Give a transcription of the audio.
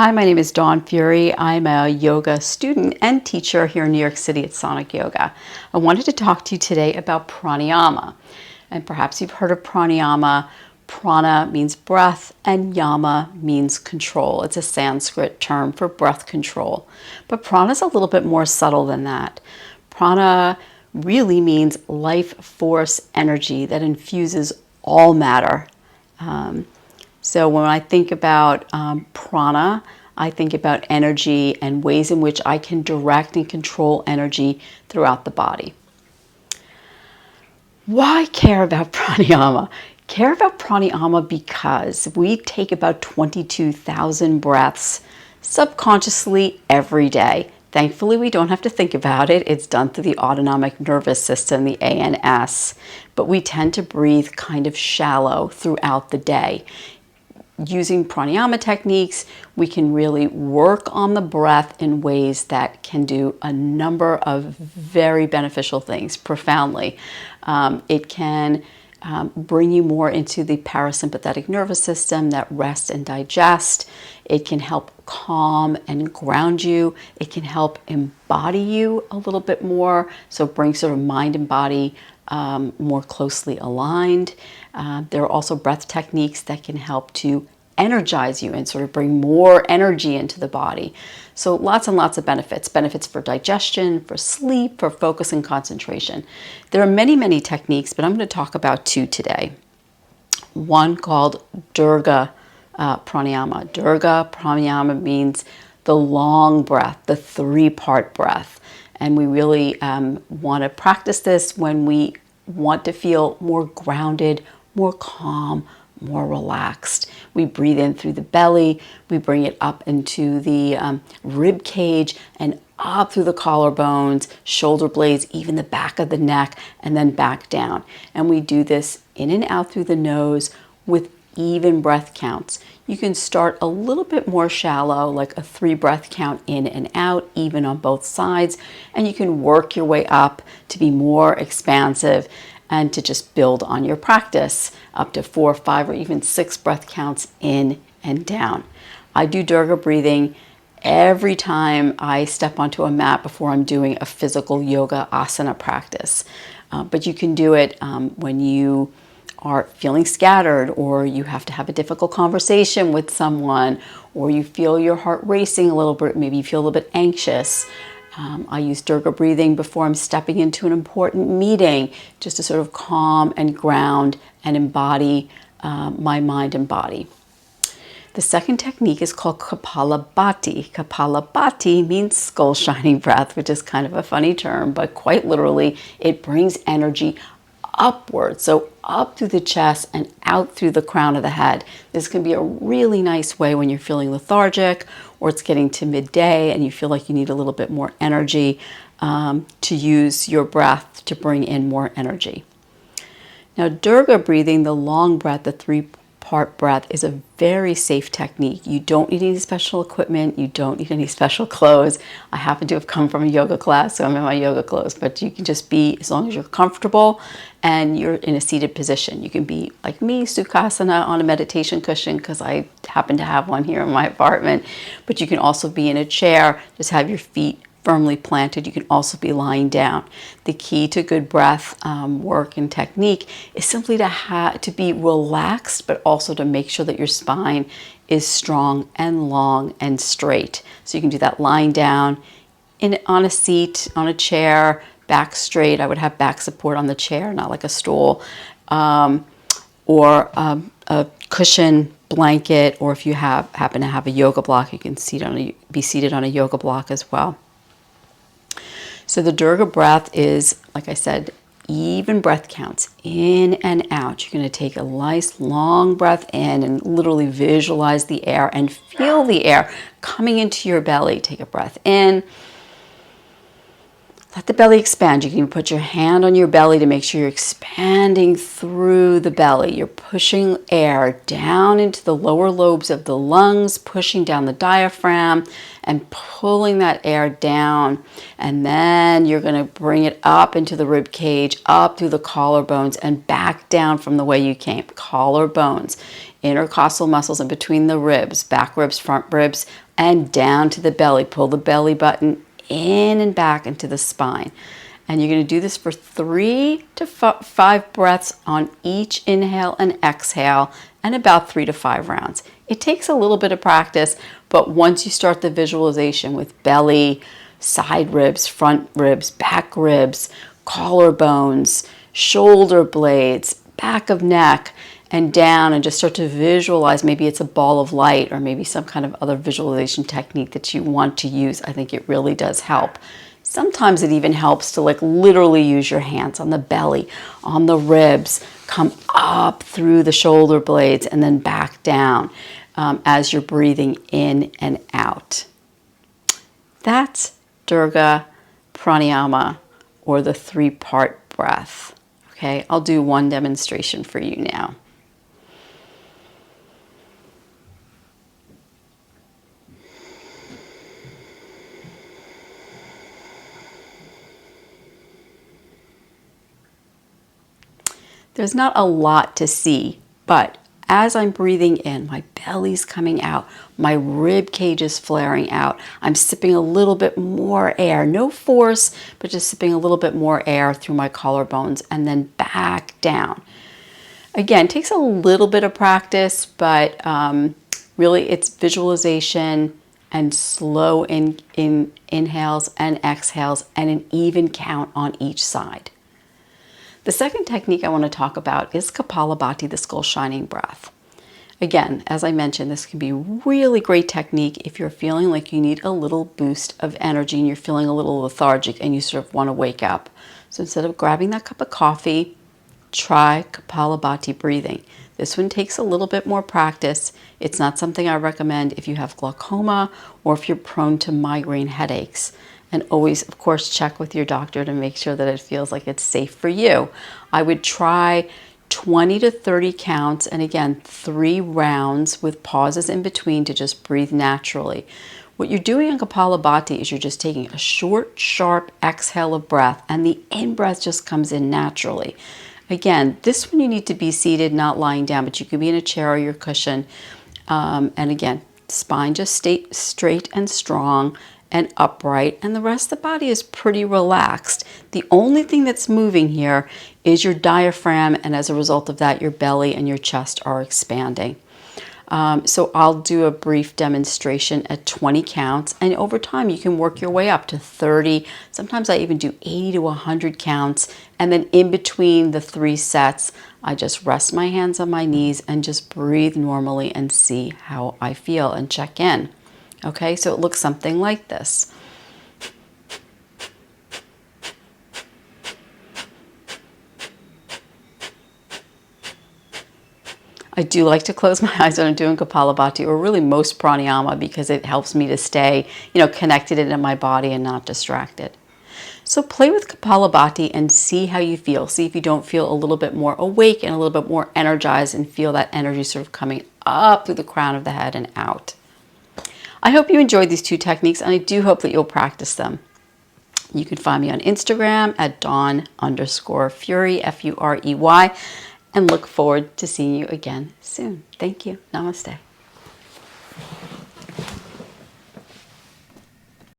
Hi, my name is Dawn Fury. I'm a yoga student and teacher here in New York City at Sonic Yoga. I wanted to talk to you today about pranayama. And perhaps you've heard of pranayama. Prana means breath and yama means control. It's a Sanskrit term for breath control. But prana is a little bit more subtle than that. Prana really means life force energy that infuses all matter. So when I think about prana, I think about energy and ways in which I can direct and control energy throughout the body. Why care about pranayama? Care about pranayama because we take about 22,000 breaths subconsciously every day. Thankfully, we don't have to think about it. It's done through the autonomic nervous system, the ANS. But we tend to breathe kind of shallow throughout the day. Using pranayama techniques, we can really work on the breath in ways that can do a number of very beneficial things profoundly. It can bring you more into the parasympathetic nervous system, that rest and digest. It can help calm and ground you. It can help embody you a little bit more, so bring sort of mind and body more closely aligned. There are also breath techniques that can help to energize you and sort of bring more energy into the body. So lots and lots of benefits. Benefits for digestion, for sleep, for focus and concentration. There are many, many techniques, but I'm going to talk about two today. One called dhirga pranayama. Dhirga pranayama means the long breath, the three-part breath. And we really want to practice this when we want to feel more grounded, more calm, more relaxed. We breathe in through the belly, we bring it up into the rib cage and up through the collarbones, shoulder blades, even the back of the neck, and then back down. And we do this in and out through the nose with even breath counts. You can start a little bit more shallow, like a 3 breath count in and out, even on both sides, and you can work your way up to be more expansive and to just build on your practice up to 4, 5, or even 6 breath counts in and down. I do dhirga breathing every time I step onto a mat before I'm doing a physical yoga asana practice. But you can do it when you are feeling scattered, or you have to have a difficult conversation with someone, or you feel your heart racing a little bit, maybe you feel a little bit anxious. I use dhirga breathing before I'm stepping into an important meeting, just to sort of calm and ground and embody my mind and body. The second technique is called kapalabhati. Kapalabhati means skull shining breath, which is kind of a funny term, but quite literally, it brings energy upward, so up through the chest and out through the crown of the head. This can be a really nice way when you're feeling lethargic, or it's getting to midday and you feel like you need a little bit more energy, to use your breath to bring in more energy. Now, dhirga breathing, the long breath, the 3-part breath, is a very safe technique. You don't need any special equipment. You don't need any special clothes. I happen to have come from a yoga class, so I'm in my yoga clothes, but you can just be, as long as you're comfortable and you're in a seated position. You can be like me, sukhasana, on a meditation cushion, because I happen to have one here in my apartment. But you can also be in a chair, just have your feet firmly planted. You can also be lying down. The key to good breath work and technique is simply to be relaxed, but also to make sure that your spine is strong and long and straight. So you can do that lying down, on a seat, on a chair, back straight. I would have back support on the chair, not like a stool, or a cushion, blanket, or if you happen to have a yoga block, you can be seated on a yoga block as well. So the dhirga breath is, like I said, even breath counts in and out. You're going to take a nice long breath in and literally visualize the air and feel the air coming into your belly. Take a breath in. Let the belly expand. You can put your hand on your belly to make sure you're expanding through the belly. You're pushing air down into the lower lobes of the lungs, pushing down the diaphragm and pulling that air down. And then you're going to bring it up into the rib cage, up through the collarbones and back down from the way you came. Collarbones, intercostal muscles in between the ribs, back ribs, front ribs, and down to the belly. Pull the belly button in and back into the spine. And you're going to do this for 3 to 5 breaths on each inhale and exhale, and about 3 to 5 rounds. It takes a little bit of practice, but once you start the visualization with belly, side ribs, front ribs, back ribs, collarbones, shoulder blades, back of neck, and down, and just start to visualize, maybe it's a ball of light or maybe some kind of other visualization technique that you want to use. I think it really does help. Sometimes it even helps to like literally use your hands on the belly, on the ribs, come up through the shoulder blades and then back down as you're breathing in and out. That's dhirga, pranayama, or the 3-part breath. Okay, I'll do one demonstration for you now. There's not a lot to see, but as I'm breathing in, my belly's coming out, my rib cage is flaring out. I'm sipping a little bit more air, no force, but just sipping a little bit more air through my collarbones and then back down. Again, it takes a little bit of practice, but really it's visualization and slow inhales and exhales and an even count on each side. The second technique I want to talk about is kapalabhati, the skull shining breath. Again, as I mentioned, this can be a really great technique if you're feeling like you need a little boost of energy and you're feeling a little lethargic and you sort of want to wake up. So instead of grabbing that cup of coffee, try kapalabhati breathing. This one takes a little bit more practice. It's not something I recommend if you have glaucoma or if you're prone to migraine headaches. And always, of course, check with your doctor to make sure that it feels like it's safe for you. I would try 20 to 30 counts, and again, 3 rounds with pauses in between to just breathe naturally. What you're doing in kapalabhati is you're just taking a short, sharp exhale of breath, and the in-breath just comes in naturally. Again, this one you need to be seated, not lying down, but you could be in a chair or your cushion. And again, spine just stay straight and strong and upright, and the rest of the body is pretty relaxed. The only thing that's moving here is your diaphragm, and as a result of that, your belly and your chest are expanding. So I'll do a brief demonstration at 20 counts, and over time you can work your way up to 30. Sometimes I even do 80 to 100 counts, and then in between the 3 sets, I just rest my hands on my knees and just breathe normally and see how I feel and check in. Okay, so it looks something like this. I do like to close my eyes when I'm doing kapalabhati, or really most pranayama, because it helps me to stay, connected into my body and not distracted. So play with kapalabhati and see how you feel. See if you don't feel a little bit more awake and a little bit more energized, and feel that energy sort of coming up through the crown of the head and out. I hope you enjoyed these 2 techniques, and I do hope that you'll practice them. You can find me on Instagram at Dawn_Fury, F-U-R-E-Y, and look forward to seeing you again soon. Thank you. Namaste.